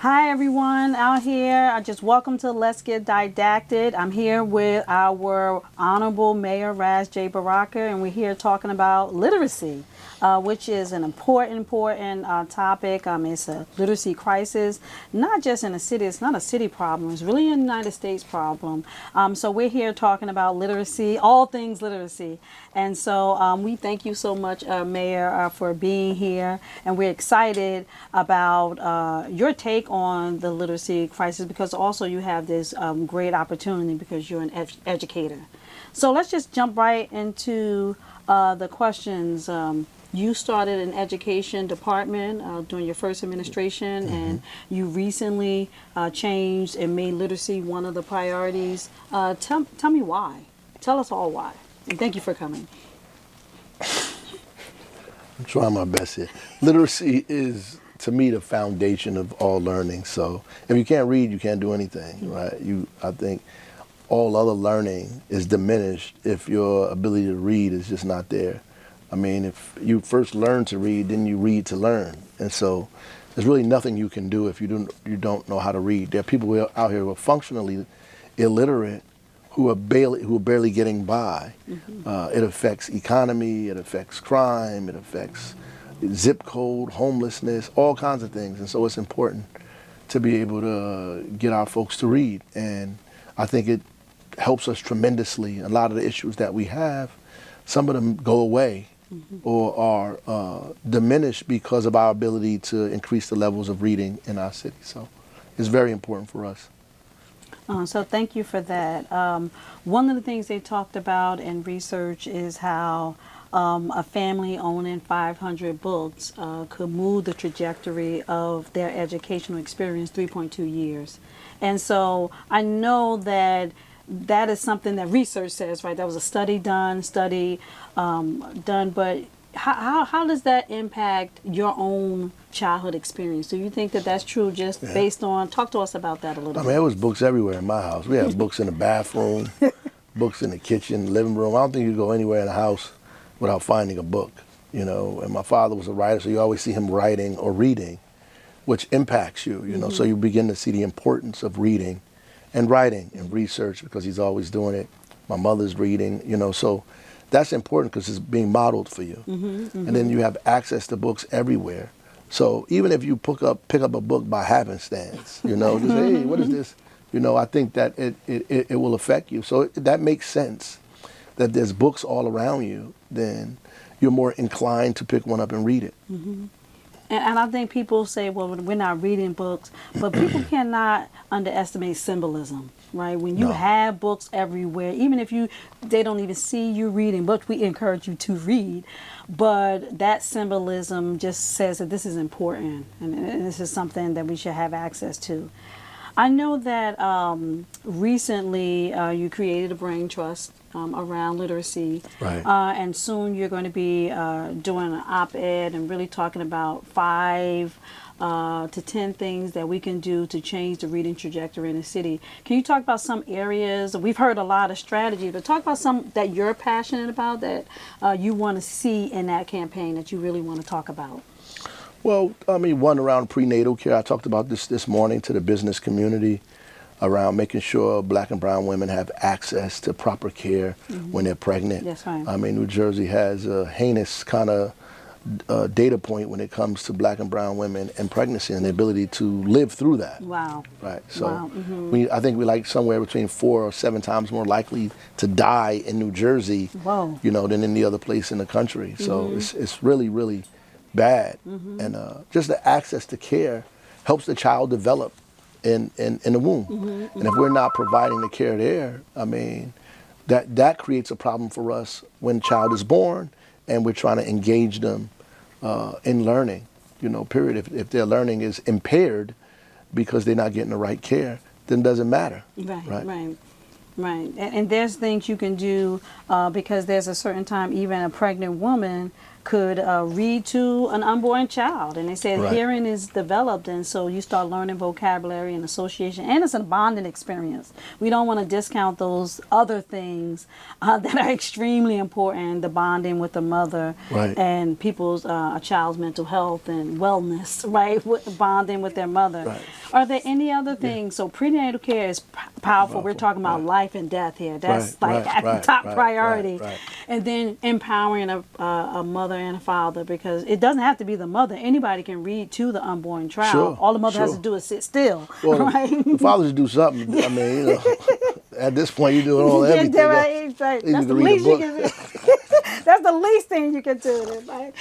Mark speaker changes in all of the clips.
Speaker 1: Hi everyone out here. I just welcome to Let's Get Didactic. I'm here with our Honorable Mayor Raz J. Baraka, and we're here talking about literacy, which is an important topic. It's a literacy crisis, not just in a city. It's not a city problem. It's really a United States problem. So we're here talking about literacy, all things literacy. And so we thank you so much, Mayor, for being here. And we're excited about your take on the literacy crisis, because also you have this great opportunity because you're an educator. So let's just jump right into the questions. You started an education department during your first administration, and you recently changed and made literacy one of the priorities. Tell me why. Tell us all why. And thank you for coming.
Speaker 2: I'm trying my best here. Literacy is, to me, the foundation of all learning. So if you can't read, you can't do anything, right? I think all other learning is diminished if your ability to read is just not there. I mean, if you first learn to read, then you read to learn. And so there's really nothing you can do if you don't know how to read. There are people out here who are functionally illiterate who are barely getting by. It affects economy, it affects crime, it affects zip code, homelessness, all kinds of things. And so it's important to be able to get our folks to read. And I think it helps us tremendously. A lot of the issues that we have, some of them go away or are diminished because of our ability to increase the levels of reading in our city. So it's very important for us.
Speaker 1: So thank you for that. One of the things they talked about in research is how a family owning 500 books could move the trajectory of their educational experience 3.2 years. And so I know that that is something that research says, right? That was a study done, but how does that impact your own childhood experience? Do you think that that's true just based on, talk to us about that a little bit.
Speaker 2: I mean, there was books everywhere in my house. We had books in the bathroom, books in the kitchen, living room. I don't think you go anywhere in the house without finding a book, you know. And my father was a writer, so you always see him writing or reading, which impacts you, you know. So you begin to see the importance of reading and writing and research because he's always doing it. My mother's reading, you know, so that's important because it's being modeled for you. And then you have access to books everywhere. So even if you pick up a book by happenstance, you know, just, hey, what is this? You know, I think that it will affect you. So that makes sense, that there's books all around you, then you're more inclined to pick one up and read it.
Speaker 1: And I think people say, well, we're not reading books, but people cannot underestimate symbolism, right? When you have books everywhere, even if they don't even see you reading books, we encourage you to read. But that symbolism just says that this is important, and this is something that we should have access to. I know that recently you created a brain trust around literacy,
Speaker 2: Right.
Speaker 1: And soon you're going to be doing an op-ed and really talking about 5 to 10 things that we can do to change the reading trajectory in the city. Can you talk about some areas? We've heard a lot of strategies, but talk about some that you're passionate about, that you want to see in that campaign, that you really want to talk about.
Speaker 2: Well, I mean, one around prenatal care. I talked about this morning to the business community around making sure Black and brown women have access to proper care when they're pregnant.
Speaker 1: That's right.
Speaker 2: I mean, New Jersey has a heinous kind of data point when it comes to Black and brown women and pregnancy and the ability to live through that.
Speaker 1: Wow.
Speaker 2: Right. So
Speaker 1: Wow.
Speaker 2: I think we like somewhere between 4 or 7 times more likely to die in New Jersey,
Speaker 1: Whoa.
Speaker 2: you know, than any other place in the country. So it's really, really bad. And just the access to care helps the child develop in the womb. And if we're not providing the care there, I mean, that creates a problem for us when the child is born and we're trying to engage them in learning, you know, period. If their learning is impaired because they're not getting the right care, then it doesn't matter.
Speaker 1: Right. And there's things you can do because there's a certain time even a pregnant woman could read to an unborn child. And they said
Speaker 2: Right.
Speaker 1: hearing is developed, and so you start learning vocabulary and association, and it's a bonding experience. We don't want to discount those other things that are extremely important, the bonding with the mother
Speaker 2: Right.
Speaker 1: and people's, a child's mental health and wellness, right? Bonding with their mother.
Speaker 2: Right.
Speaker 1: Are there any other things? So prenatal care is powerful. We're talking about
Speaker 2: Right.
Speaker 1: life and death here. That's
Speaker 2: Right,
Speaker 1: like
Speaker 2: right,
Speaker 1: at the
Speaker 2: right,
Speaker 1: top
Speaker 2: right,
Speaker 1: priority.
Speaker 2: right.
Speaker 1: And then empowering a mother and a father, because it doesn't have to be the mother. Anybody can read to the unborn child.
Speaker 2: Sure,
Speaker 1: All the mother has
Speaker 2: sure.
Speaker 1: to do is sit still,
Speaker 2: Well,
Speaker 1: right?
Speaker 2: the fathers should do something. I mean, you know, at this point, you're doing all
Speaker 1: Yeah,
Speaker 2: everything.
Speaker 1: right, right.
Speaker 2: You
Speaker 1: That's
Speaker 2: can
Speaker 1: the
Speaker 2: read a
Speaker 1: least you
Speaker 2: book.
Speaker 1: can do. That's the least thing you can do. Right?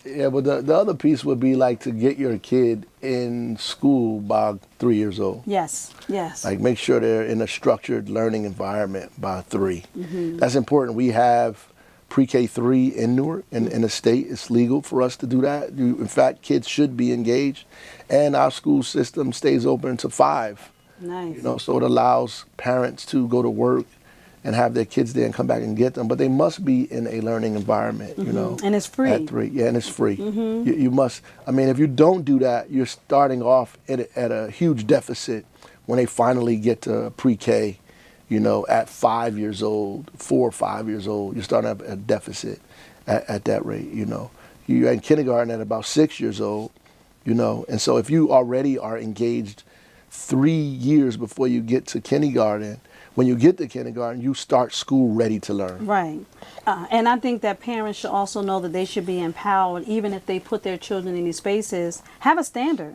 Speaker 2: Yeah, but the other piece would be like to get your kid in school by 3 years old.
Speaker 1: Yes, yes.
Speaker 2: Like make sure they're in a structured learning environment by 3.
Speaker 1: Mm-hmm.
Speaker 2: That's important. We have pre-K 3 in Newark, in the state. It's legal for us to do that. In fact, kids should be engaged, and our school system stays open to 5.
Speaker 1: Nice.
Speaker 2: You know, so it allows parents to go to work and have their kids there and come back and get them. But they must be in a learning environment, you know.
Speaker 1: And it's free.
Speaker 2: At 3, yeah, and it's free. You must, I mean, if you don't do that, you're starting off at a huge deficit when they finally get to pre-K, you know, at 5 years old, 4 or 5 years old. You're starting at a deficit at that rate, you know. You're in kindergarten at about 6 years old, you know. And so if you already are engaged 3 years before you get to kindergarten, when you get to kindergarten, you start school ready to learn.
Speaker 1: Right. And I think that parents should also know that they should be empowered, even if they put their children in these spaces. Have a standard.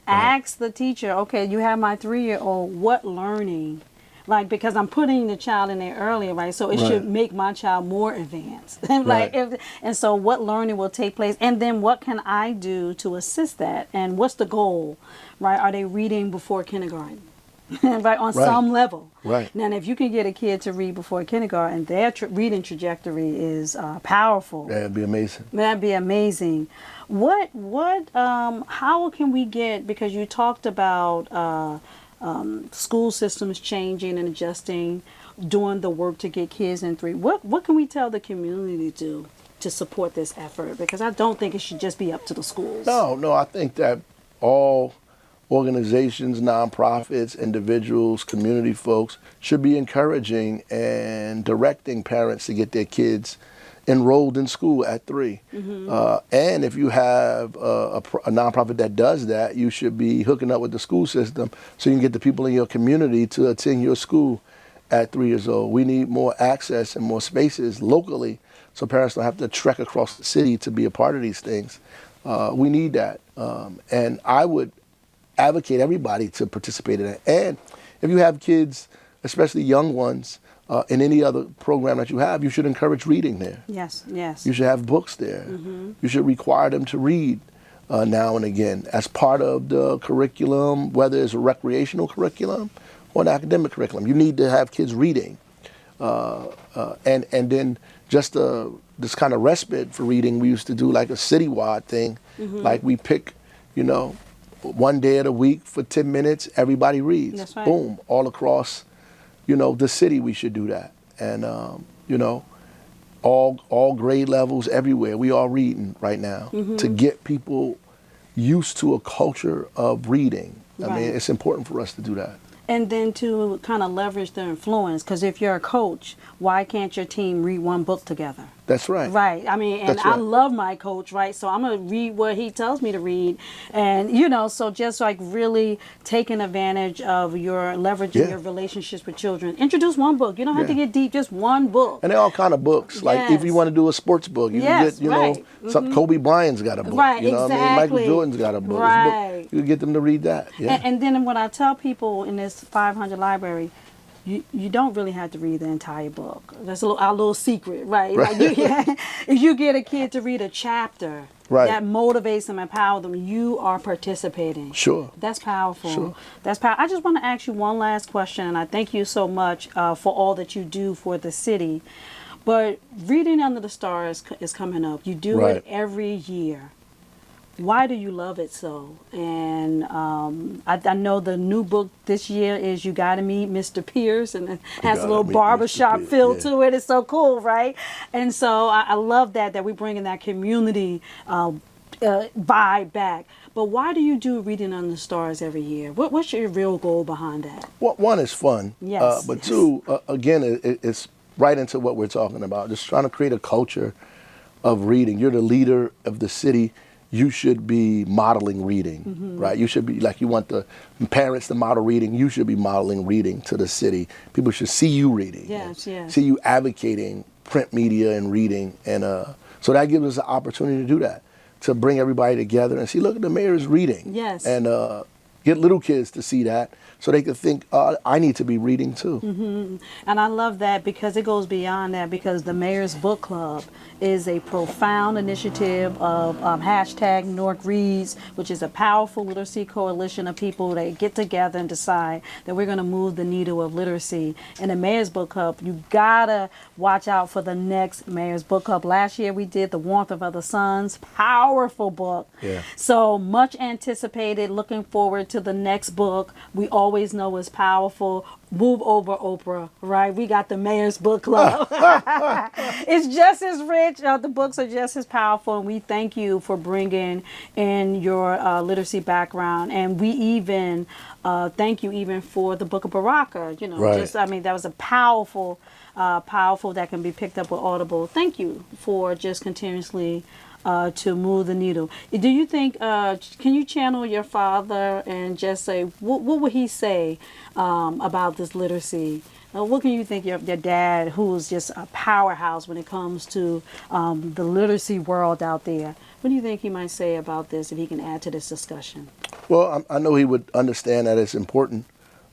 Speaker 1: Ask the teacher, okay, you have my 3-year-old, what learning? Like, because I'm putting the child in there earlier, right? So it should make my child more advanced. Like,
Speaker 2: Right.
Speaker 1: and so what learning will take place? And then what can I do to assist that? And what's the goal, right? Are they reading before kindergarten? Right, on some level.
Speaker 2: Right.
Speaker 1: Now, if you can get a kid to read before kindergarten, their reading trajectory is powerful.
Speaker 2: That'd be amazing.
Speaker 1: That'd be amazing. How can we get, because you talked about school systems changing and adjusting, doing the work to get kids in 3. What can we tell the community to support this effort? Because I don't think it should just be up to the schools.
Speaker 2: No, I think that all organizations, nonprofits, individuals, community folks should be encouraging and directing parents to get their kids enrolled in school at 3. And if you have a nonprofit that does that, you should be hooking up with the school system so you can get the people in your community to attend your school at 3 years old. We need more access and more spaces locally so parents don't have to trek across the city to be a part of these things. We need that. And I would advocate everybody to participate in it. And if you have kids, especially young ones, in any other program that you have, you should encourage reading there.
Speaker 1: Yes, yes.
Speaker 2: You should have books there. You should require them to read now and again as part of the curriculum, whether it's a recreational curriculum or an academic curriculum. You need to have kids reading. And then just this kind of respite for reading, we used to do like a citywide thing. Like we pick, you know, one day of the week for 10 minutes, everybody reads.
Speaker 1: That's right.
Speaker 2: Boom, all across, you know, the city we should do that. And, you know, all grade levels everywhere, we are reading right now to get people used to a culture of reading. I mean, it's important for us to do that.
Speaker 1: And then to kind of leverage their influence, because if you're a coach, why can't your team read one book together?
Speaker 2: That's right.
Speaker 1: Right. I mean, and
Speaker 2: That's right.
Speaker 1: I love my coach, right? So I'm going to read what he tells me to read. And, you know, so just like really taking advantage of your leveraging your relationships with children. Introduce one book. You don't have to get deep, just one book.
Speaker 2: And they're all kind of books. Like if you want to do a sports book, you can get, you know, some Kobe Bryant's got a book.
Speaker 1: Right,
Speaker 2: you know what I mean? Michael Jordan's got a book.
Speaker 1: Right.
Speaker 2: You can get them to read that. Yeah.
Speaker 1: And then when I tell people in this 500 library, you don't really have to read the entire book. That's our little secret, right? Like if you get a kid to read a chapter that motivates them, empower them, you are participating.
Speaker 2: Sure.
Speaker 1: That's powerful.
Speaker 2: Sure.
Speaker 1: That's powerful. I just want to ask you one last question, and I thank you so much for all that you do for the city. But Reading Under the Stars is coming up. You do it every year. Why do you love it so? And I know the new book this year is You Gotta Meet Mr. Pierce, and it has a
Speaker 2: Gotta
Speaker 1: little
Speaker 2: Meet Mr.
Speaker 1: barbershop
Speaker 2: Pierce,
Speaker 1: feel
Speaker 2: yeah.
Speaker 1: to it. It's so cool, right? And so I love that we bring in that community vibe back. But why do you do Reading on the Stars every year? What's your real goal behind that?
Speaker 2: One is fun,
Speaker 1: Yes,
Speaker 2: but
Speaker 1: yes.
Speaker 2: two, again, it's right into what we're talking about. Just trying to create a culture of reading. You're the leader of the city. You should be modeling reading, right? You should be like, you want the parents to model reading. You should be modeling reading to the city. People should see you reading.
Speaker 1: Yes, yes.
Speaker 2: See you advocating print media and reading, and so that gives us an opportunity to do that, to bring everybody together and see, look at the mayor's reading.
Speaker 1: Yes.
Speaker 2: And get little kids to see that so they can think, I need to be reading too.
Speaker 1: And I love that because it goes beyond that, because the Mayor's Book Club is a profound initiative of hashtag North Reads, which is a powerful literacy coalition of people that get together and decide that we're going to move the needle of literacy. And the Mayor's Book Club, you gotta watch out for the next Mayor's Book Club. Last year we did The Warmth of Other Suns, powerful book.
Speaker 2: Yeah.
Speaker 1: So much anticipated, looking forward to the next book. We always know it's powerful. Move over, Oprah, right? We got the Mayor's Book Club. It's just as rich. The books are just as powerful. And we thank you for bringing in your literacy background. And we even thank you even for the Book of Baraka. You know,
Speaker 2: Right.
Speaker 1: that was a powerful that can be picked up with Audible. Thank you for just continuously to move the needle. Do you think, can you channel your father and just say, what would he say about this literacy? What can you think your dad, who's just a powerhouse when it comes to the literacy world out there, what do you think he might say about this, if he can add to this discussion?
Speaker 2: Well, I know he would understand that it's important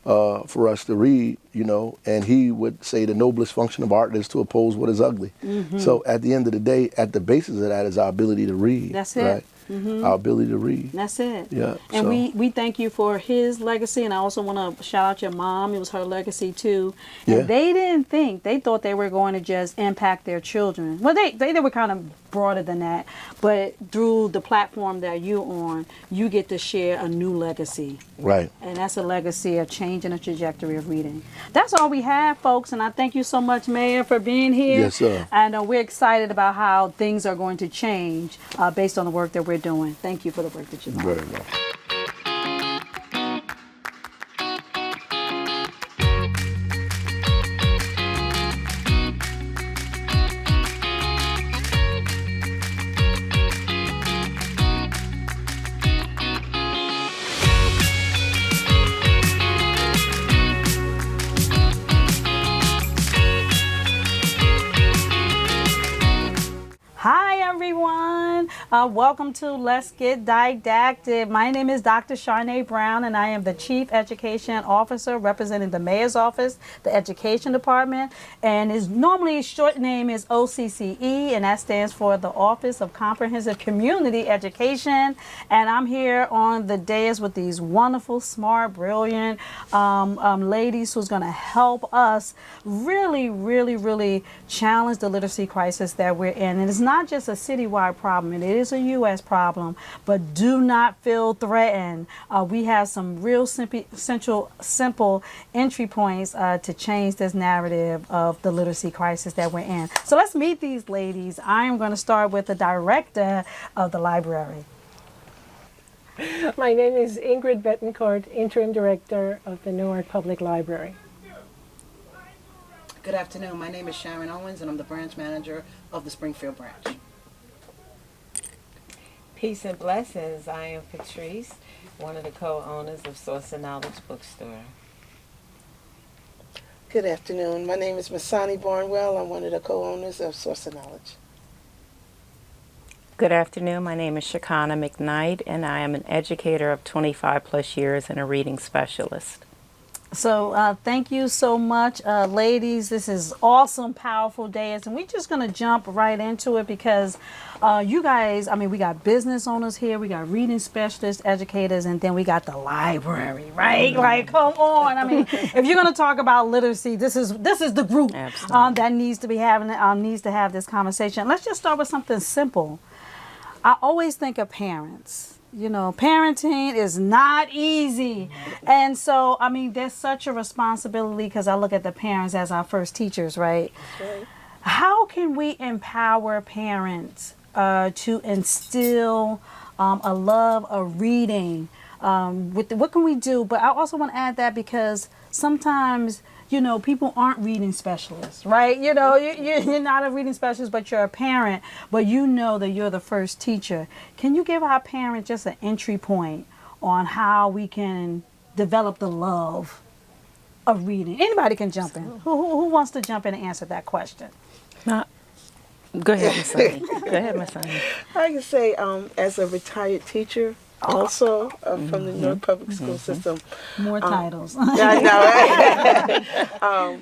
Speaker 2: for us to read, and he would say the noblest function of art is to oppose what is ugly. So at the end of the day, at the basis of that is our ability to read.
Speaker 1: That's it.
Speaker 2: Right? Our ability to read.
Speaker 1: That's it.
Speaker 2: Yeah.
Speaker 1: And
Speaker 2: so.
Speaker 1: we thank you for his legacy, and I also want to shout out your mom. It was her legacy too.
Speaker 2: Yeah.
Speaker 1: And they thought they were going to just impact their children. Well, they were kind of broader than that, but through the platform that you're on, you get to share a new legacy.
Speaker 2: Right.
Speaker 1: And that's a legacy of changing the trajectory of reading. That's all we have, folks. And I thank you so much, Mayor, for being here.
Speaker 2: Yes, sir.
Speaker 1: And we're excited about how things are going to change based on the work that we're doing. Thank you for the work that you're doing.
Speaker 2: Very well.
Speaker 1: Hi, everyone. Welcome to Let's Get Didactic. My name is Dr. Sharnae Brown, and I am the Chief Education Officer representing the Mayor's Office, the Education Department. And his normally short name is OCCE, and that stands for the Office of Comprehensive Community Education. And I'm here on the dais with these wonderful, smart, brilliant ladies who's going to help us really challenge the literacy crisis that we're in. And it's not just a citywide problem, it is a U.S. problem, but do not feel threatened. We have some real simple entry points to change this narrative of the literacy crisis that we're in. So let's meet these ladies. I am going to start with the director of the library.
Speaker 3: My name is Ingrid Betancourt, Interim Director of the Newark Public Library.
Speaker 4: Good afternoon. My name is Sharon Owens, and I'm the branch manager of the Springfield branch.
Speaker 5: Peace and blessings. I am Patrice, one of the co-owners of Source of Knowledge Bookstore.
Speaker 6: Good afternoon. My name is Masani Barnwell. I'm one of the co-owners of Source of Knowledge.
Speaker 7: Good afternoon. My name is Shakana McKnight, and I am an educator of 25 plus years and a reading specialist.
Speaker 1: So thank you so much, ladies. This is awesome, powerful days, and we're just going to jump right into it because you guys, we got business owners here, we got reading specialists, educators, and then we got the library, right? Like, come on. If you're going to talk about literacy, this is the group that needs to have this conversation. Let's just start with something simple. I always think of parents. You know, parenting is not easy. And so, I mean, there's such a responsibility because I look at the parents as our first teachers, right?
Speaker 6: Right.
Speaker 1: How can we empower parents to instill a love of reading? What can we do? But I also want to add that because sometimes, you know, people aren't reading specialists, right? You know, you're not a reading specialist, but you're a parent, but you know that you're the first teacher. Can you give our parents just an entry point on how we can develop the love of reading? Anybody can jump in. Who wants to jump in and answer that question?
Speaker 7: Go ahead, Miss Sunny. Go ahead, Miss Sunny.
Speaker 6: I can say, as a retired teacher, also from the Newark Public School System.
Speaker 1: More titles.
Speaker 6: I know, right?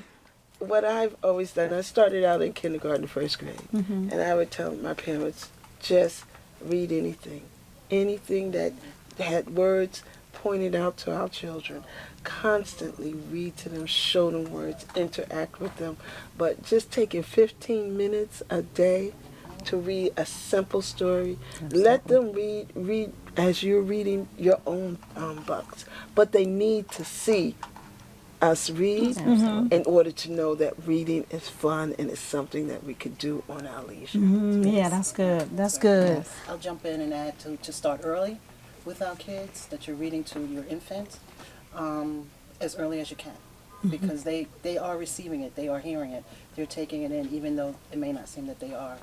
Speaker 6: What I've always done, I started out in kindergarten, first grade, and I would tell my parents, just read anything that had words pointed out to our children. Constantly read to them, show them words, interact with them, but just taking 15 minutes a day to read a simple story. Let them read as you're reading your own books, but they need to see us read in order to know that reading is fun and it's something that we could do on our leisure.
Speaker 1: Yeah, that's good. That's good.
Speaker 4: I'll jump in and add to start early with our kids, that you're reading to your infants as early as you can. Because they are receiving it, they are hearing it, they're taking it in, even though it may not seem that they are.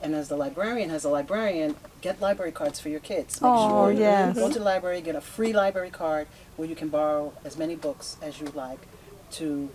Speaker 4: And as a librarian, get library cards for your kids. Make sure you go to the library, get a free library card where you can borrow as many books as you like to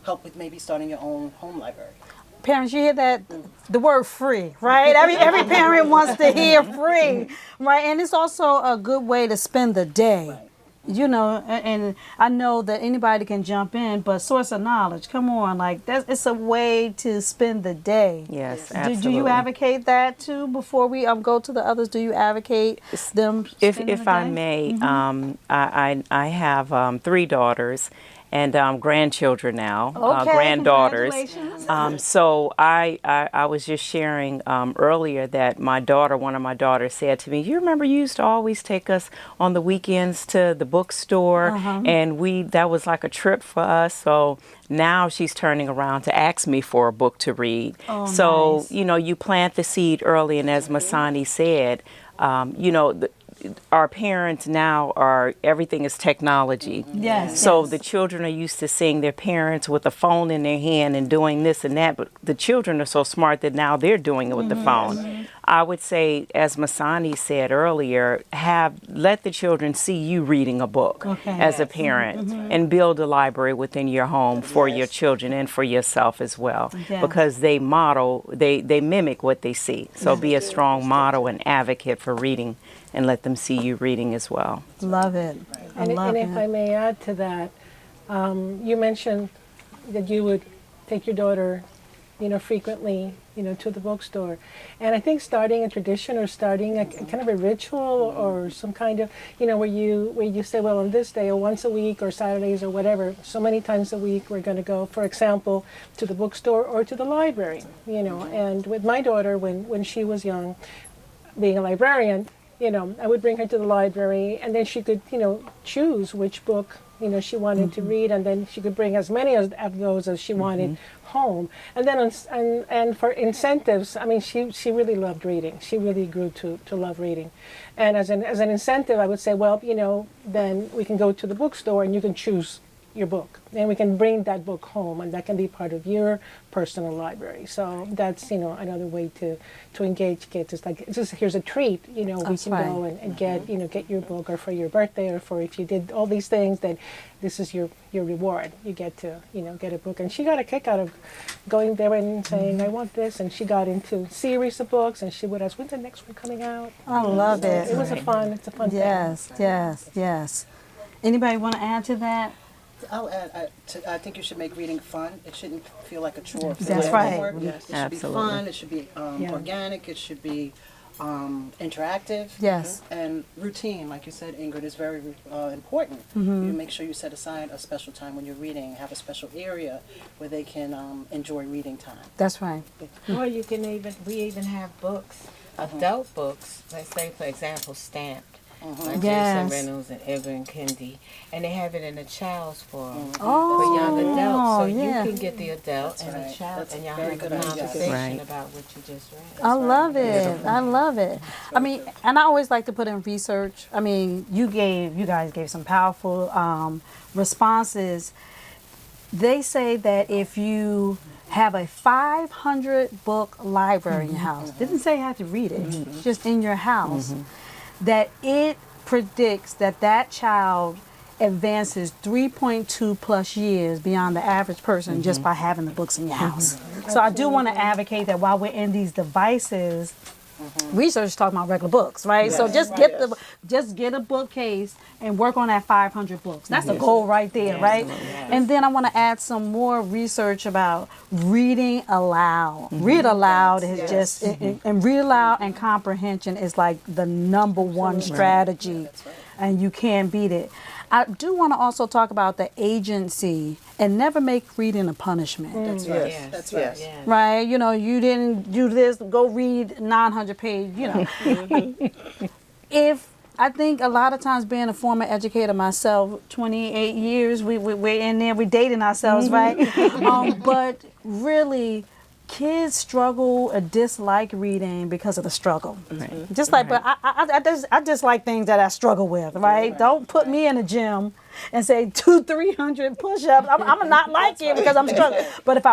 Speaker 4: help with maybe starting your own home library.
Speaker 1: Parents, you hear that? The word free, right? Every parent wants to hear free, right? And it's also a good way to spend the day.
Speaker 4: Right.
Speaker 1: You know, and I know that anybody can jump in, but source of knowledge, come on, like it's a way to spend the day.
Speaker 7: Yes,
Speaker 1: Do
Speaker 7: absolutely.
Speaker 1: you advocate that too? Before we go to the others, do you advocate them?
Speaker 7: If I may, I have 3 daughters and grandchildren now,
Speaker 1: Okay,
Speaker 7: granddaughters.
Speaker 1: congratulations.
Speaker 7: So I was just sharing earlier that one of my daughters said to me, "You remember you used to always take us on the weekends to the bookstore, and that was like a trip for us." So now she's turning around to ask me for a book to read.
Speaker 1: Oh,
Speaker 7: so
Speaker 1: nice.
Speaker 7: you know, you plant the seed early, and as Masani said, you know. Our parents now everything is technology.
Speaker 1: Yes.
Speaker 7: So
Speaker 1: yes.
Speaker 7: the children are used to seeing their parents with a phone in their hand and doing this and that, but the children are so smart that now they're doing it with the phone. I would say, as Masani said earlier, let the children see you reading a book as a parent and build a library within your home for your children and for yourself as well, because they mimic what they see. So be a strong model and advocate for reading and let them see you reading as well.
Speaker 1: Love it. I love
Speaker 3: And
Speaker 1: it.
Speaker 3: if I may add to that, you mentioned that you would take your daughter, frequently, to the bookstore. And I think starting a tradition or starting a kind of a ritual or some kind of, where you say, well, on this day or once a week or Saturdays or whatever, so many times a week we're going to go, for example, to the bookstore or to the library, And with my daughter, when she was young, being a librarian, I would bring her to the library, and then she could, choose which book, she wanted to read, and then she could bring as many of those as she wanted home. And then, and for incentives, I mean, she really loved reading. She really grew to love reading. And as an incentive, I would say, well, then we can go to the bookstore and you can choose your book, and we can bring that book home, and that can be part of your personal library. So that's another way to engage kids. It's like here's a treat. We can go and get your book, or for your birthday, or for if you did all these things, then this is your reward. You get to get a book. And she got a kick out of going there and saying, I want this, and she got into series of books, and she would ask, when's the next one coming out?
Speaker 1: I love it.
Speaker 3: It was it's a fun thing.
Speaker 1: Yes. Anybody want to add to that?
Speaker 4: I'll add, I think you should make reading fun. It shouldn't feel like a chore.
Speaker 1: That's right.
Speaker 4: It should be fun. It should be organic. It should be interactive.
Speaker 1: Yes.
Speaker 4: And routine, like you said, Ingrid, is very important. You make sure you set aside a special time when you're reading. Have a special area where they can enjoy reading time.
Speaker 1: That's right.
Speaker 5: Or we even have books adult books, let's say for example, stamped, like
Speaker 1: Yes.
Speaker 5: Jason Reynolds and Ibram Kendi, and they have it in a child's form
Speaker 1: Oh,
Speaker 5: for young adults. So
Speaker 1: yeah.
Speaker 5: you can get the adult and
Speaker 4: right.
Speaker 5: the child,
Speaker 4: That's
Speaker 5: and y'all
Speaker 4: very
Speaker 5: have a
Speaker 4: good idea.
Speaker 5: conversation
Speaker 7: Right.
Speaker 5: about what you just read.
Speaker 1: I love it. I love it. I mean, and I always like to put in research. I mean, you guys gave some powerful responses. They say that if you have a 500 book library in your house, didn't say you have to read it, just in your house, that it predicts that that child advances 3.2 plus years beyond the average person just by having the books in your house. So I do want to advocate that while we're in these devices, research is talking about regular books, right? So just get a bookcase and work on that 500 books. That's a goal right there, right? And then I want to add some more research about reading aloud. Read aloud is just and read aloud and comprehension is like the number one strategy, and you can't beat it. I do want to also talk about the agency and never make reading a punishment.
Speaker 4: That's right.
Speaker 5: Yes.
Speaker 4: That's right.
Speaker 5: Yes.
Speaker 1: Right, you know, you didn't do this, go read 900 page, you know. If I think a lot of times being a former educator myself, 28 years, we're in there, we're dating ourselves, right? But really, kids struggle or dislike reading because of the struggle. Just like, but I just like things that I struggle with, right? Don't put me in a gym and say 200-300 push-ups. I'm not like it because I'm struggling. But if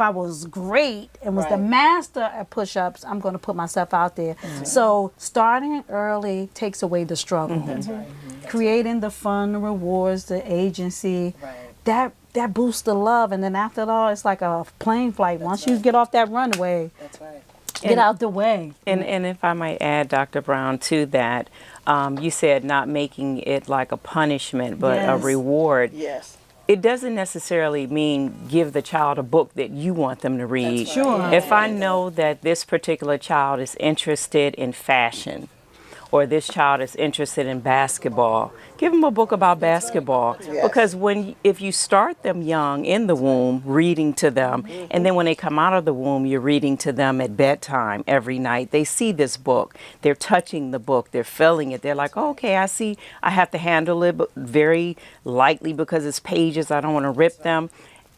Speaker 1: I was great and was the master at push-ups, I'm going to put myself out there. So starting early takes away the struggle. Creating the fun, the rewards, the agency, that boosts the love. And then after all, it's like a plane flight. Once you get off that runway,
Speaker 4: That's right.
Speaker 1: get out the way.
Speaker 7: And if I might add, Dr. Brown, to that, you said not making it like a punishment, but a
Speaker 1: Yes.
Speaker 7: reward.
Speaker 6: Yes.
Speaker 7: It doesn't necessarily mean give the child a book that you want them to read.
Speaker 4: That's right.
Speaker 1: Sure.
Speaker 7: If I know that this particular child is interested in fashion, or this child is interested in basketball, give them a book about basketball.
Speaker 6: Yes.
Speaker 7: Because if you start them young in the womb, reading to them, and then when they come out of the womb, you're reading to them at bedtime every night. They see this book, they're touching the book, they're feeling it. They're like, oh, okay, I see. I have to handle it, but very lightly because it's pages. I don't want to rip them.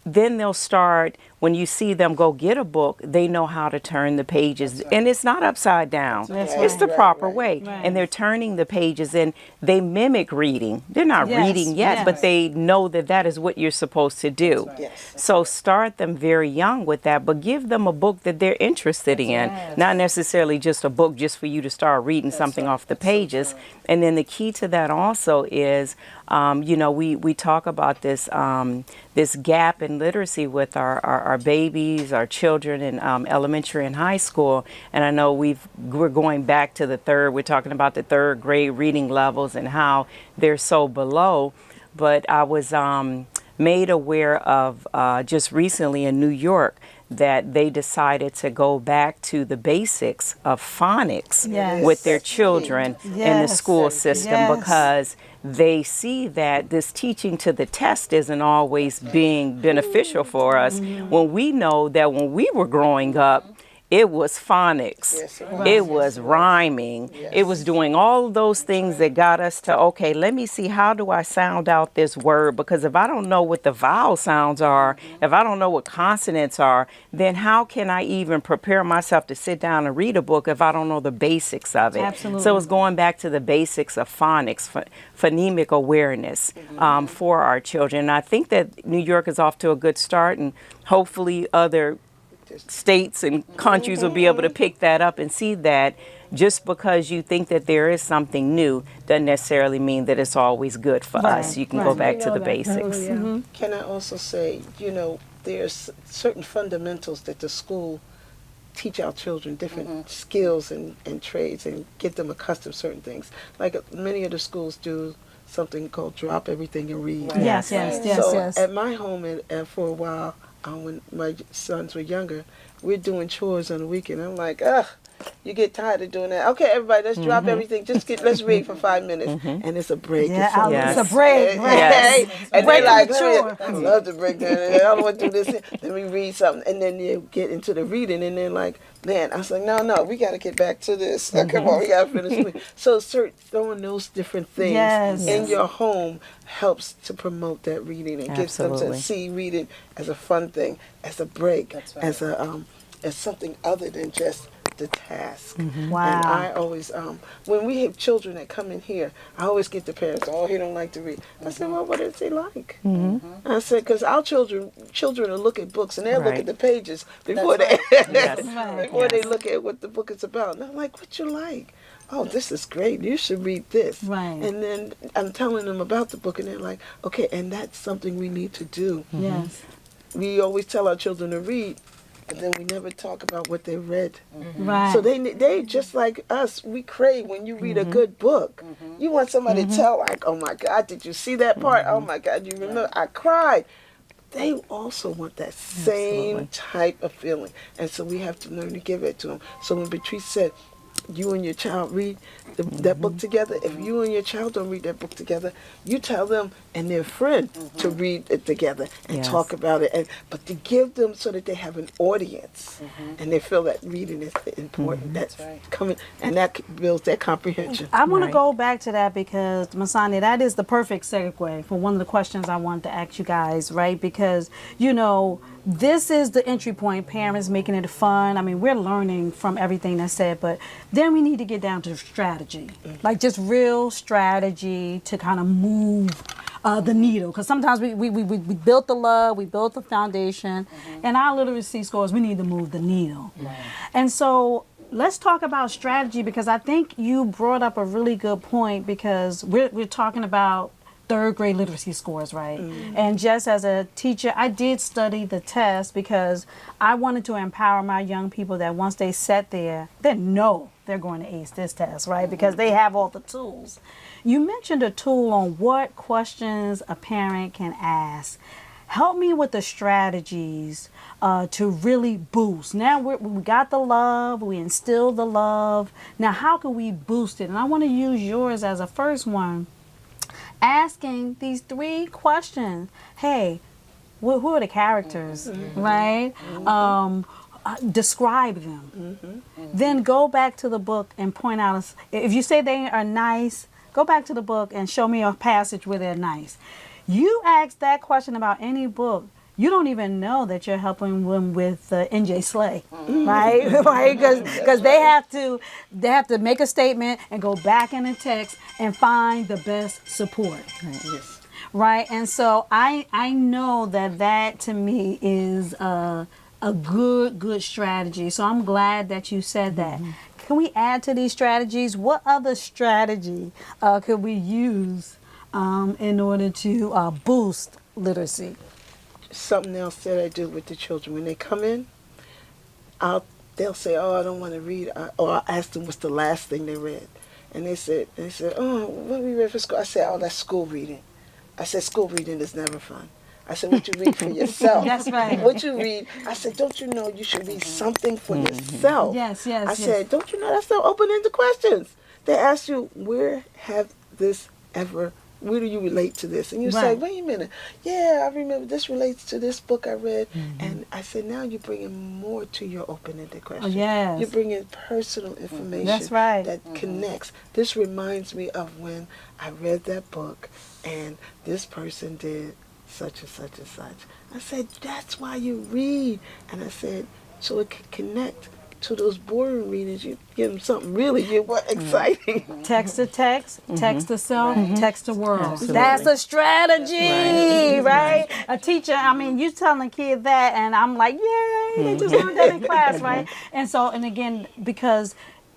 Speaker 7: Then they'll start, when you see them go get a book, they know how to turn the pages. And it's not upside down. It's the proper way. And they're turning the pages and they mimic reading. They're not reading yet, but they know that that is what you're supposed to do.
Speaker 6: Yes.
Speaker 7: So start them very young with that, but give them a book that they're interested in. Not necessarily just a book just for you to start reading something off the pages. And then the key to that also is, we talk about this this gap in literacy with our babies, our children in elementary and high school. And I know we're going back to we're talking about the third grade reading levels and how they're so below. But I was made aware of just recently in New York that they decided to go back to the basics of phonics with their children in the school system because they see that this teaching to the test isn't always being beneficial for us when we know that when we were growing up, it was phonics.
Speaker 6: Yes,
Speaker 7: it was rhyming. It was doing all of those things that got us to, okay, let me see, how do I sound out this word? Because if I don't know what the vowel sounds are, if I don't know what consonants are, then how can I even prepare myself to sit down and read a book if I don't know the basics of it?
Speaker 1: Absolutely.
Speaker 7: So it's going back to the basics of phonics, phonemic awareness for our children. And I think that New York is off to a good start, and hopefully other states and countries will be able to pick that up and see that just because you think that there is something new doesn't necessarily mean that it's always good for us. You can go back to the basics.
Speaker 6: Can I also say, there's certain fundamentals that the school teach our children, different skills and trades, and get them accustomed to certain things. Like many of the schools do something called drop everything and read.
Speaker 1: Yes.
Speaker 6: So at my home, and for a while, when my sons were younger, we're doing chores on the weekend. I'm like, ugh. You get tired of doing that. Okay, everybody, let's drop everything. Let's read for 5 minutes, and it's a break.
Speaker 1: Yeah,
Speaker 7: Yes.
Speaker 1: it's a break. Right?
Speaker 7: Yes.
Speaker 6: And
Speaker 1: Break
Speaker 6: they're like,
Speaker 1: the chore.
Speaker 6: I love to break that. I don't want to do this. Then we read something, and then you get into the reading, and then like, man, I was like, no, we got to get back to this. Come on, we got to finish. So throwing those different things
Speaker 1: Yes.
Speaker 6: in your home helps to promote that reading and gives them to
Speaker 7: Absolutely.
Speaker 6: see reading as a fun thing, as a break,
Speaker 4: That's right.
Speaker 6: as something other than just the task.
Speaker 1: Wow.
Speaker 6: And I always, when we have children that come in here, I always get the parents, oh, he don't like to read. I said, well, what does he like? I said, because our children will look at books and they'll look
Speaker 7: Right.
Speaker 6: at the pages before
Speaker 4: That's
Speaker 7: Yes.
Speaker 6: before they
Speaker 7: Yes.
Speaker 6: look at what the book is about. And I'm like, what you like? Oh, this is great. You should read this.
Speaker 1: Right.
Speaker 6: And then I'm telling them about the book, and they're like, okay, and that's something we need to do.
Speaker 1: Yes.
Speaker 6: We always tell our children to read, and then we never talk about what they read.
Speaker 1: Right.
Speaker 6: So they just like us. We crave when you read a good book. You want somebody to tell, like, oh my God, did you see that part? Oh my God, you remember? I cried. They also want that same
Speaker 7: Absolutely.
Speaker 6: type of feeling, and so we have to learn to give it to them. So when Patrice said, you and your child read that book together. If you and your child don't read that book together, you tell them and their friend to read it together and
Speaker 7: Yes.
Speaker 6: talk about it. But to give them so that they have an audience and they feel that reading is important. That's
Speaker 4: right.
Speaker 6: coming, and that builds that comprehension.
Speaker 1: I want to
Speaker 7: Right.
Speaker 1: go back to that because, Masani, that is the perfect segue for one of the questions I wanted to ask you guys, right? Because, this is the entry point, parents making it fun. I mean, we're learning from everything that's said, but then we need to get down to strategy, like just real strategy to kind of move the needle. Because sometimes we built the love, we built the foundation, and our literacy scores, we need to move the needle. And so let's talk about strategy, because I think you brought up a really good point, because we're talking about third grade literacy scores, right? And just as a teacher, I did study the test because I wanted to empower my young people that once they sat there, they know they're going to ace this test, right? Because they have all the tools. You mentioned a tool on what questions a parent can ask. Help me with the strategies to really boost. Now we got the love, we instilled the love. Now how can we boost it? And I want to use yours as a first one. Asking these 3 questions. Hey, who are the characters, right? Describe them. Then go back to the book and point out, if you say they are nice, go back to the book and show me a passage where they're nice. You ask that question about any book, you don't even know that you're helping them with NJ Slay, right? Right? Because they have to make a statement and go back in the text and find the best support.
Speaker 6: Yes.
Speaker 1: Right? And so I know that to me is a good strategy. So I'm glad that you said that. Can we add to these strategies? What other strategy could we use in order to boost literacy?
Speaker 6: Something else that I do with the children when they come in, they'll say, "Oh, I don't want to read," or I'll ask them what's the last thing they read, and they said, "Oh, what we read for school?" I said, "Oh, that's school reading." I said, "School reading is never fun." I said, "What you read for yourself?"
Speaker 1: That's right.
Speaker 6: What you read? I said, "Don't you know you should read something for yourself?"
Speaker 1: Yes.
Speaker 6: I said, "Don't you know that's the open-ended questions?" They ask you, "Where do you relate to this?" And you say,
Speaker 1: Right.
Speaker 6: "Wait a minute. Yeah, I remember this relates to this book I read." And I said, now you're bringing more to your open-ended question.
Speaker 1: yes.
Speaker 6: You're bringing personal information
Speaker 1: That's right.
Speaker 6: that connects. This reminds me of when I read that book and this person did such and such and such. I said, that's why you read. And I said, so it can connect to those boring readings. You give them something really exciting.
Speaker 1: Text to text, text to self, text to world.
Speaker 7: Absolutely.
Speaker 1: That's a strategy, right? A teacher, I mean, you telling a kid that, and I'm like, yay, they just learned that in class, right? And again, because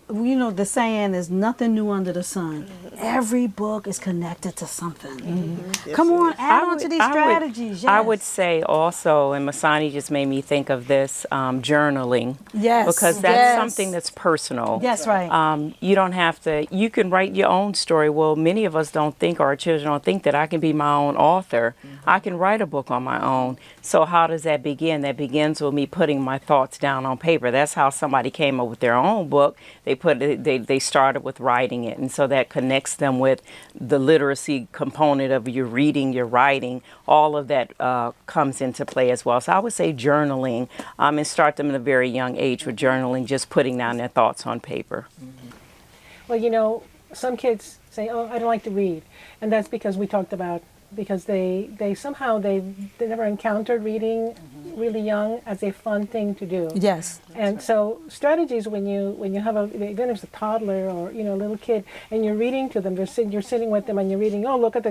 Speaker 1: you know, the saying is nothing new under the sun. Every book is connected to something. Come on, add on to these strategies.
Speaker 7: I would
Speaker 1: Yes.
Speaker 7: say also, and Masani just made me think of this, journaling.
Speaker 1: Yes.
Speaker 7: Because that's
Speaker 1: Yes.
Speaker 7: something that's personal.
Speaker 1: Yes, right.
Speaker 7: You don't have to, you can write your own story. Well, many of us don't think, or our children don't think that I can be my own author. I can write a book on my own. So how does that begin? That begins with me putting my thoughts down on paper. That's how somebody came up with their own book. They started with writing it. And so that connects them with the literacy component of your reading, your writing. All of that comes into play as well. So I would say journaling, and start them at a very young age with journaling, just putting down their thoughts on paper.
Speaker 3: Well, you know, some kids say, "Oh, I don't like to read," and that's because we talked about because they somehow they never encountered reading really young as a fun thing to do.
Speaker 1: Yes.
Speaker 3: And so strategies when you have even if it's a toddler or you know a little kid and you're reading to them, you're sitting with them and you're reading. Oh, look at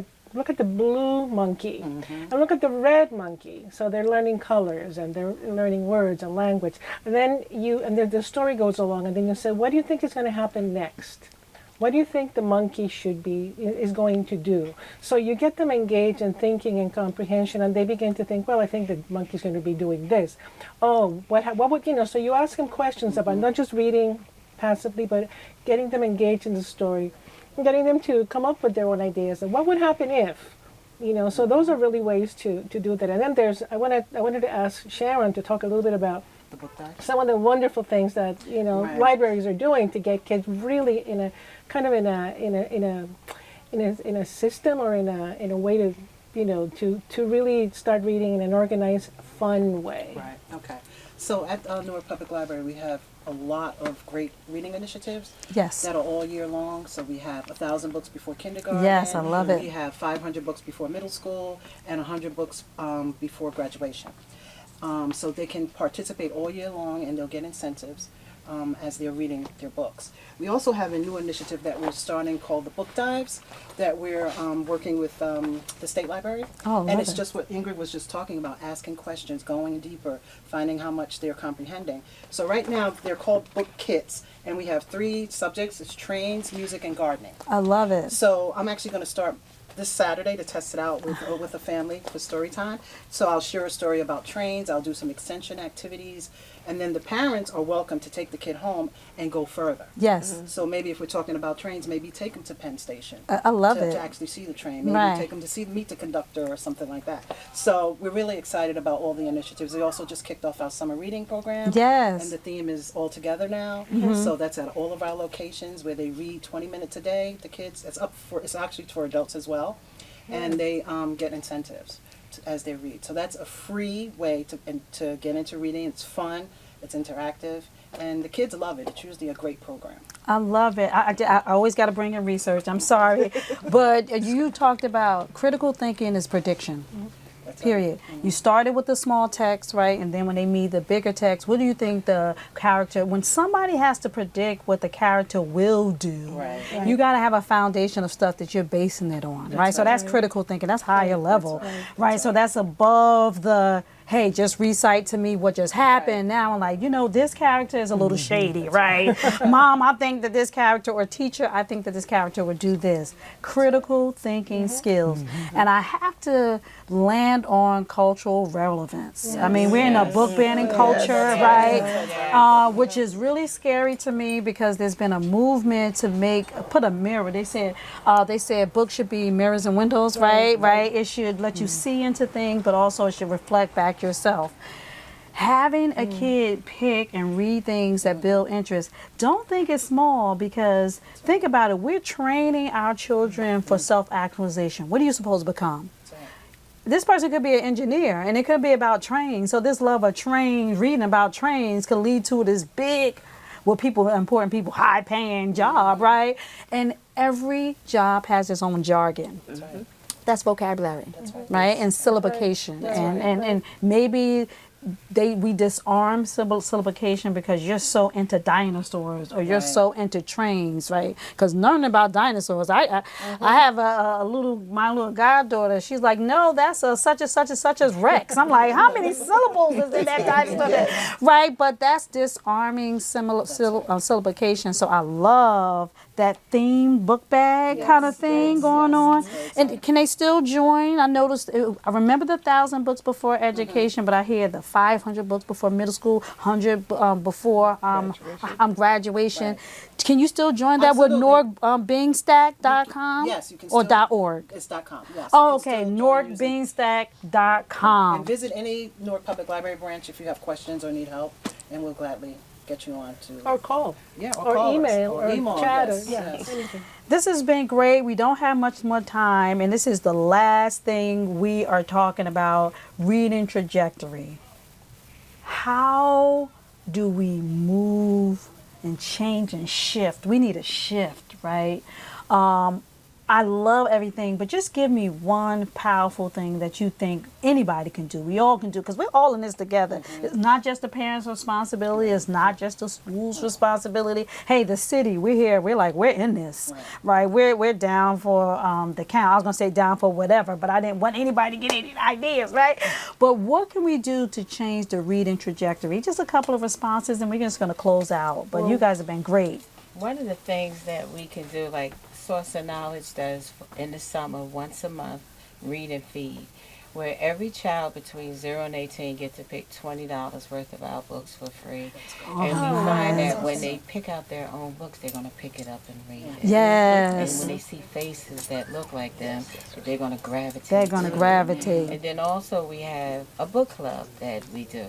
Speaker 3: the blue monkey and look at the red monkey. So they're learning colors and they're learning words and language. And then the story goes along and then you say, what do you think is going to happen next? What do you think the monkey is going to do? So you get them engaged in thinking and comprehension, and they begin to think, well, I think the monkey's going to be doing this. Oh, what would, you know, so you ask them questions about not just reading passively, but getting them engaged in the story, and getting them to come up with their own ideas and what would happen if, you know, so those are really ways to do that. And then I wanted to ask Sharon to talk a little bit about
Speaker 4: The book dive.
Speaker 3: some of the wonderful things that you know
Speaker 4: Right.
Speaker 3: libraries are doing to get kids really in a kind of in a system or in a way to you know to really start reading in an organized, fun way.
Speaker 4: Right. Okay. So at Newark Public Library, we have a lot of great reading initiatives
Speaker 1: Yes.
Speaker 4: that are all year long. So we have 1,000 books before kindergarten.
Speaker 1: Yes, I love it.
Speaker 4: We have 500 books before middle school and 100 books before graduation. So they can participate all year long and they'll get incentives as they're reading their books. We also have a new initiative that we're starting called the Book Dives that we're working with the State Library.
Speaker 1: Oh,
Speaker 4: and
Speaker 1: love
Speaker 4: it's
Speaker 1: it.
Speaker 4: just what Ingrid was just talking about, asking questions, going deeper, finding how much they're comprehending. So right now they're called book kits and we have 3 subjects. It's trains, music, and gardening.
Speaker 1: I love it.
Speaker 4: So I'm actually going to start this Saturday to test it out with a family for story time. So I'll share a story about trains, I'll do some extension activities, and then the parents are welcome to take the kid home and go further.
Speaker 1: Yes.
Speaker 4: So maybe if we're talking about trains, maybe take them to Penn Station.
Speaker 1: I love
Speaker 4: to
Speaker 1: it.
Speaker 4: actually see the train. Maybe
Speaker 1: Right.
Speaker 4: take them to meet the conductor or something like that. So we're really excited about all the initiatives. We also just kicked off our summer reading program.
Speaker 1: Yes.
Speaker 4: And the theme is all together now. So that's at all of our locations where they read 20 minutes a day. The kids, it's actually for adults as well. And they get incentives as they read. So that's a free way to get into reading. It's fun, it's interactive, and the kids love it. It's usually a great program.
Speaker 1: I love it. I always got to bring in research. I'm sorry. But you talked about critical thinking is prediction.
Speaker 4: That's
Speaker 1: Period. You started with the small text, right? And then when they meet the bigger text, what do you think the character, when somebody has to predict what the character will do,
Speaker 4: Right.
Speaker 1: you got to have a foundation of stuff that you're basing it on, right? So that's critical thinking. That's higher level, right? So that's above the, hey, just recite to me what just happened. Now I'm like, you know, this character is a little shady, right? Mom, I think that this character, or teacher, I think that this character would do this. Critical thinking skills. And I have to land on cultural relevance. I mean, we're in a book banning culture, right? Which is really scary to me because there's been a movement to put a mirror. They said books should be mirrors and windows, right? It should let you see into things, but also it should reflect back yourself. Having a kid pick and read things that build interest, don't think it's small, because think about it, we're training our children for self-actualization. What are you supposed to become? This person could be an engineer, and it could be about trains. So this love of trains, reading about trains, could lead to this big, important people, high-paying job, right? And every job has its own jargon.
Speaker 4: That's right.
Speaker 1: That's vocabulary, right? And syllabication. And maybe we disarm simplification because you're so into dinosaurs or you're
Speaker 4: Right.
Speaker 1: so into trains, right? Because learning about dinosaurs, I have my little goddaughter. She's like, no, that's a such and such and such as Rex. I'm like, how many syllables is in that dinosaur? Right, but that's disarming simplification. So I love that themed book bag kind of thing going on. And can they still join? I noticed, I remember the 1,000 books before education, but I hear the 500 books before middle school, 100 before graduation. Can you still join that with NordBeanstack.com?
Speaker 4: Yes, you can
Speaker 1: Or
Speaker 4: still-
Speaker 1: .org?
Speaker 4: It's .com. Yes.
Speaker 1: Oh,
Speaker 4: you
Speaker 1: okay,
Speaker 4: can still join using-
Speaker 1: NordBeanstack.com.
Speaker 4: And visit any Newark Public Library branch if you have questions or need help, and we'll gladly get you on to.
Speaker 3: Or call.
Speaker 4: Yeah,
Speaker 3: Or
Speaker 4: call us,
Speaker 3: email, or chat,
Speaker 4: yes,
Speaker 3: or, yeah,
Speaker 4: yes.
Speaker 3: anything.
Speaker 1: This has been great. We don't have much more time, and this is the last thing we are talking about, reading trajectory. How do we move and change and shift? We need a shift, right? I love everything, but just give me one powerful thing that you think anybody can do. We all can do, because we're all in this together. It's not just the parents' responsibility. It's not just the school's responsibility. Hey, the city, we're here. We're in this, right? We're down for the count. I was gonna say down for whatever, but I didn't want anybody to get any ideas, right? But what can we do to change the reading trajectory? Just a couple of responses, and we're just gonna close out. But you guys have been great.
Speaker 5: One of the things that we can do, like Source of Knowledge does in the summer, once a month, read and feed, where every child between 0 and 18 get to pick $20 worth of our books for free. And we find that when they pick out their own books, they're going to pick it up and read it. And
Speaker 1: Yes,
Speaker 5: when they see faces that look like them, they're going to gravitate.
Speaker 1: they're gonna
Speaker 5: to it.
Speaker 1: gravitate.
Speaker 5: And then also we have a book club that we do,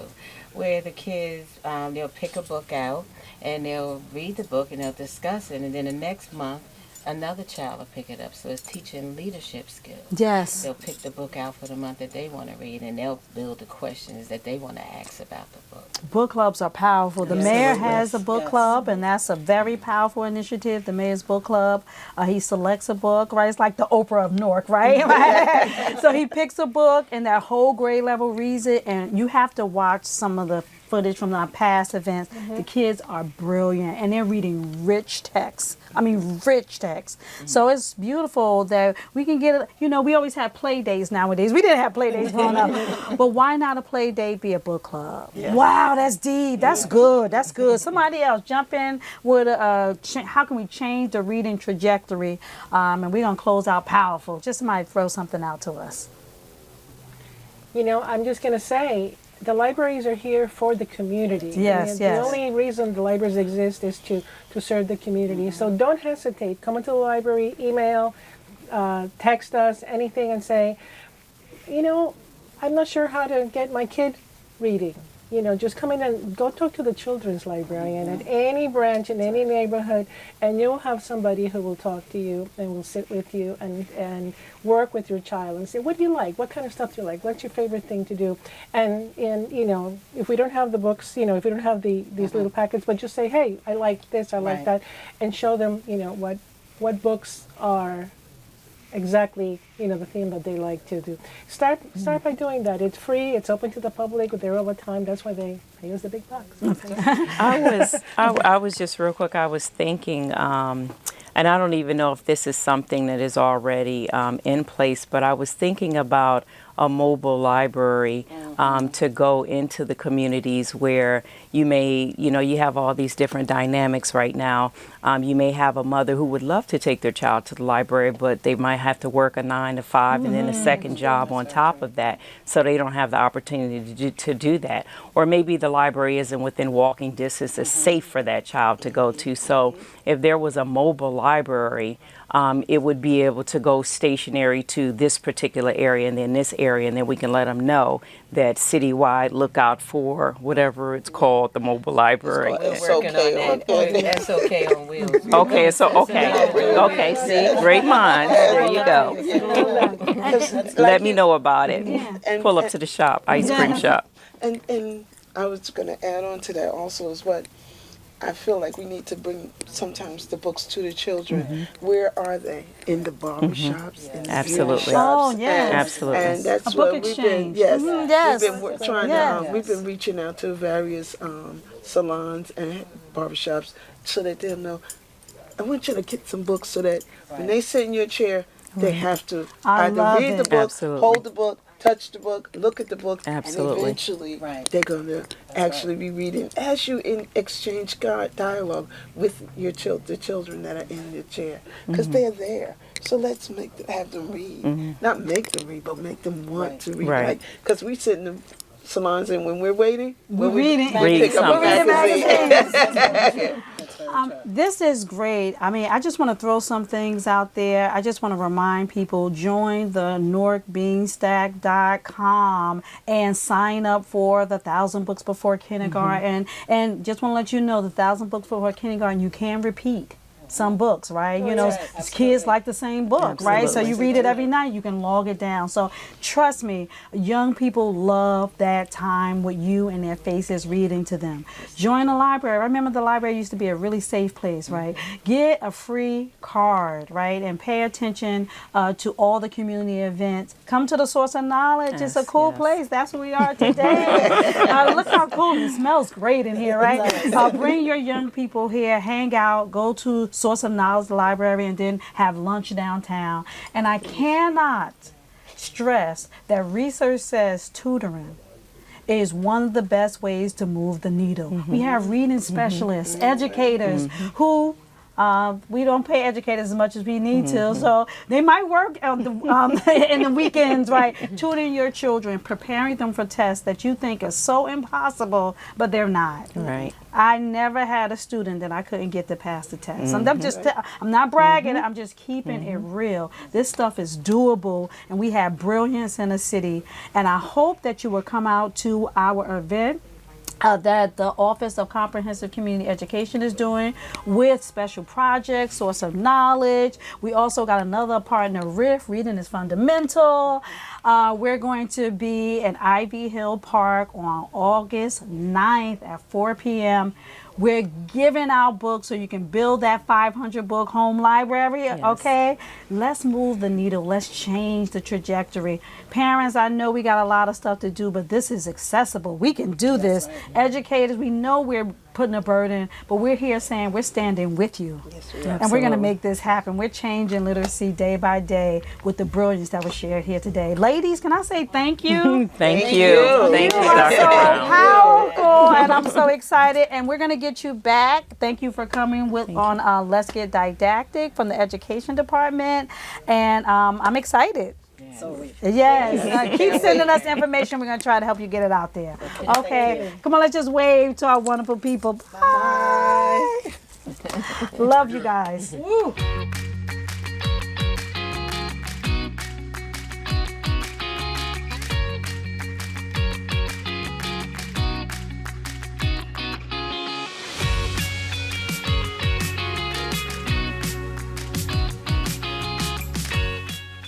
Speaker 5: where the kids, they'll pick a book out and they'll read the book and they'll discuss it. And then the next month, another child will pick it up. So it's teaching leadership skills.
Speaker 1: Yes.
Speaker 5: They'll pick the book out for the month that they want to read, and they'll build the questions that they want to ask about the book.
Speaker 1: Book clubs are powerful. The
Speaker 4: Yes.
Speaker 1: mayor has a book
Speaker 4: Yes.
Speaker 1: club, and that's a very powerful initiative. The mayor's book club. He selects a book, right? It's like the Oprah of Newark, right? So he picks a book, and that whole grade level reads it, and you have to watch some of the footage from our past events. The kids are brilliant, and they're reading rich texts. I mean, rich texts. So it's beautiful that we can get it. You know, we always have play days nowadays. We didn't have play days growing up. But why not a play day be a book club? Wow, that's deep. That's good. That's good. Somebody else jump in with how can we change the reading trajectory? And we're going to close out powerful. Just somebody throw something out to us.
Speaker 3: You know, I'm just going to say, the libraries are here for the community.
Speaker 1: Yes,
Speaker 3: The
Speaker 1: yes.
Speaker 3: only reason the libraries exist is to serve the community. So don't hesitate. Come into the library, email, text us, anything, and say, you know, I'm not sure how to get my kid reading. You know, just come in and go talk to the children's librarian at any branch in any neighborhood, and you'll have somebody who will talk to you and will sit with you and work with your child and say, what do you like? What kind of stuff do you like? What's your favorite thing to do? And you know, if we don't have the books, you know, if we don't have these little packets, but just say, hey, I like this, I like that, and show them, you know, what books are exactly, you know, the theme that they like to do. Start by doing that. It's free. It's open to the public. They're all the time. That's why they use the big bucks.
Speaker 7: I was just real quick. I was thinking, and I don't even know if this is something that is already in place, but I was thinking about a mobile library to go into the communities where you may, you know, you have all these different dynamics right now. You may have a mother who would love to take their child to the library, but they might have to work a 9 to 5 and then a second job on top of that, so they don't have the opportunity to do that. Or maybe the library isn't within walking distance, it's safe for that child to go to. So if there was a mobile library, it would be able to go stationary to this particular area and then this area, and then we can let them know that citywide, look out for whatever it's called, the mobile library.
Speaker 6: It's
Speaker 5: Working
Speaker 6: okay
Speaker 5: on that. That's okay on wheels.
Speaker 7: Okay, so okay, see, great minds. There you go. Let me know about it.
Speaker 6: And-
Speaker 7: Pull up to the shop, ice cream shop.
Speaker 6: And I was going to add on to that also is what I feel like we need to bring sometimes the books to the children. Where are they? In the barbershops, in the
Speaker 7: Absolutely.
Speaker 6: beauty shops.
Speaker 1: Oh, yes.
Speaker 7: Absolutely.
Speaker 6: And that's
Speaker 1: A book
Speaker 6: what we've
Speaker 1: exchange.
Speaker 6: been. Yes,
Speaker 1: Yes.
Speaker 6: we've been trying
Speaker 1: Yes.
Speaker 6: to. We've been reaching out to various salons and barbershops so that they'll know. I want you to get some books so that when they sit in your chair, they have to
Speaker 1: I
Speaker 6: either
Speaker 1: love
Speaker 6: read the
Speaker 1: it.
Speaker 6: book,
Speaker 7: Absolutely.
Speaker 6: hold the book, touch the book, look at the book,
Speaker 7: Absolutely.
Speaker 6: and eventually
Speaker 4: Right.
Speaker 6: they're going to actually be reading as you exchange dialogue with the children that are in the chair, because they're there. So let's have them read, not make them read, but make them want
Speaker 4: Right.
Speaker 6: to read.
Speaker 7: Right.
Speaker 6: Because we sit in the salons and when we're waiting,
Speaker 1: We're reading.
Speaker 7: Read
Speaker 6: pick up a
Speaker 7: something.
Speaker 6: magazine.
Speaker 4: That's very true.
Speaker 1: This is great. I mean, I just want to throw some things out there. I just want to remind people, join the NorkBeanstack.com and sign up for the 1,000 Books Before Kindergarten. And just want to let you know, the 1,000 Books Before Kindergarten, you can repeat some books, right? You know,
Speaker 4: yes,
Speaker 1: kids like the same book, right? So
Speaker 7: Absolutely.
Speaker 1: you read it every night, you can log it down. So trust me, young people love that time with you and their faces reading to them. Join the library. I remember the library used to be a really safe place, right? Get a free card, right? And pay attention to all the community events. Come to the Source of Knowledge. It's a
Speaker 7: Yes,
Speaker 1: cool
Speaker 7: yes.
Speaker 1: place. That's where we are today. Look how cool. It smells great in here, right? Bring your young people here, hang out, go to Source of Knowledge Library, and then have lunch downtown. And I cannot stress that research says tutoring is one of the best ways to move the needle. We have reading specialists, educators who we don't pay educators as much as we need to, so they might work on the, in the weekends, right? Tutoring your children, preparing them for tests that you think are so impossible, but they're not.
Speaker 7: Right.
Speaker 1: I never had a student that I couldn't get to pass the test. I'm not bragging. I'm just keeping it real. This stuff is doable, and we have brilliance in the city. And I hope that you will come out to our event that the Office of Comprehensive Community Education is doing with special projects, Source of Knowledge. We also got another partner, RIF, Reading is Fundamental. We're going to be in Ivy Hill Park on August 9th at 4 p.m. We're giving out books so you can build that 500 book home library, okay? Let's move the needle. Let's change the trajectory. Parents, I know we got a lot of stuff to do, but this is accessible. We can do this. Educators, we know we're putting a burden, but we're here saying we're standing with you.
Speaker 6: Yes,
Speaker 1: And we're going to make this happen. We're changing literacy day by day with the brilliance that was shared here today. Ladies, can I say thank you?
Speaker 7: Thank you. Thank you,
Speaker 1: You are
Speaker 7: Dr.
Speaker 1: so
Speaker 7: Brown.
Speaker 1: powerful, and I'm so excited. And we're going to get you back. Thank you for coming on Let's Get Didactic from the Education Department. And I'm excited.
Speaker 4: So we
Speaker 1: Yes. Keep sending us information. We're going to try to help you get it out there. Okay. Come on, let's just wave to our wonderful people. Bye. Love you guys. Woo.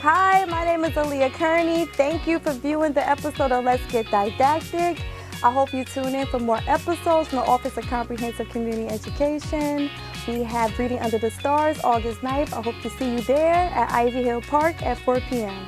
Speaker 8: Hi, my name is Aaliyah Kearney. Thank you for viewing the episode of Let's Get Didactic. I hope you tune in for more episodes from the Office of Comprehensive Community Education. We have Reading Under the Stars August 9th. I hope to see you there at Ivy Hill Park at 4 p.m.